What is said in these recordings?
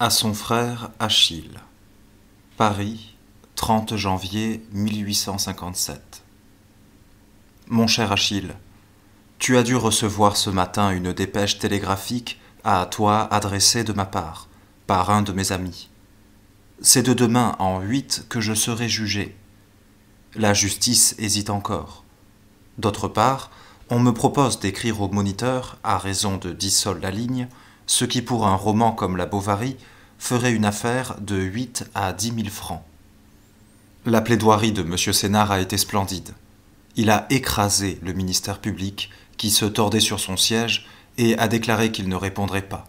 À son frère Achille. Paris, 30 janvier 1857. Mon cher Achille, tu as dû recevoir ce matin une dépêche télégraphique à toi adressée de ma part, par un de mes amis. C'est de demain en 8 que je serai jugé. La justice hésite encore. D'autre part, on me propose d'écrire au Moniteur, à raison de 10 sols la ligne, ce qui pour un roman comme La Bovary ferait une affaire de 8 à 10 000 francs. La plaidoirie de M. Sénart a été splendide. Il a écrasé le ministère public qui se tordait sur son siège et a déclaré qu'il ne répondrait pas.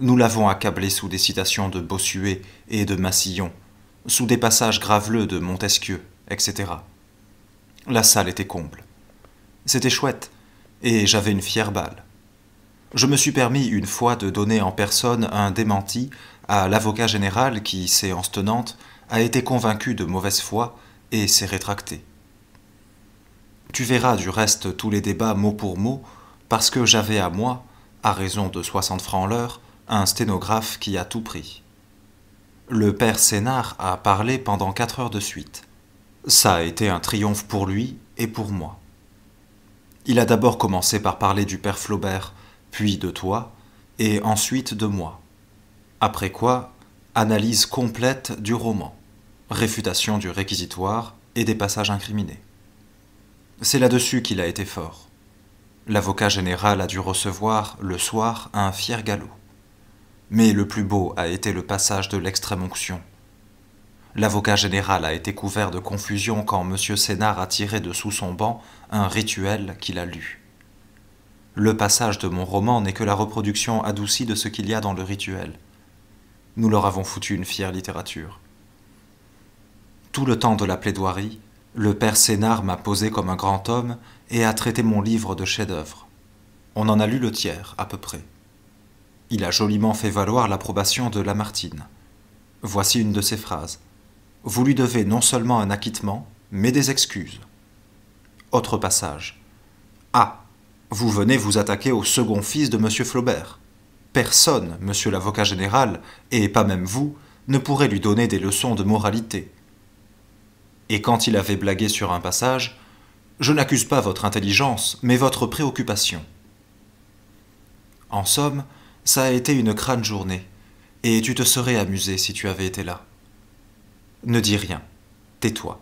Nous l'avons accablé sous des citations de Bossuet et de Massillon, sous des passages graveleux de Montesquieu, etc. La salle était comble. C'était chouette, et j'avais une fière balle. Je me suis permis une fois de donner en personne un démenti à l'avocat général qui, séance tenante, a été convaincu de mauvaise foi et s'est rétracté. Tu verras du reste tous les débats mot pour mot, parce que j'avais à moi, à raison de 60 francs l'heure, un sténographe qui a tout pris. Le père Sénart a parlé pendant 4 heures de suite. Ça a été un triomphe pour lui et pour moi. Il a d'abord commencé par parler du père Flaubert, puis de toi, et ensuite de moi. Après quoi, analyse complète du roman, réfutation du réquisitoire et des passages incriminés. C'est là-dessus qu'il a été fort. L'avocat général a dû recevoir, le soir, un fier galop. Mais le plus beau a été le passage de l'extrême-onction. L'avocat général a été couvert de confusion quand M. Sénart a tiré de sous son banc un rituel qu'il a lu. Le passage de mon roman n'est que la reproduction adoucie de ce qu'il y a dans le rituel. Nous leur avons foutu une fière littérature. Tout le temps de la plaidoirie, le père Sénart m'a posé comme un grand homme et a traité mon livre de chef-d'œuvre. On en a lu le tiers, à peu près. Il a joliment fait valoir l'approbation de Lamartine. Voici une de ses phrases. Vous lui devez non seulement un acquittement, mais des excuses. Autre passage. Ah, vous venez vous attaquer au second fils de M. Flaubert. Personne, monsieur l'avocat général, et pas même vous, ne pourrait lui donner des leçons de moralité. Et quand il avait blagué sur un passage, je n'accuse pas votre intelligence, mais votre préoccupation. En somme, ça a été une crâne journée, et tu te serais amusé si tu avais été là. Ne dis rien, tais-toi.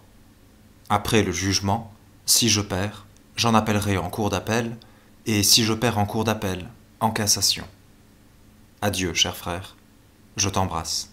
Après le jugement, si je perds, j'en appellerai en cour d'appel, et si je perds en cour d'appel, en cassation. Adieu, cher frère, je t'embrasse.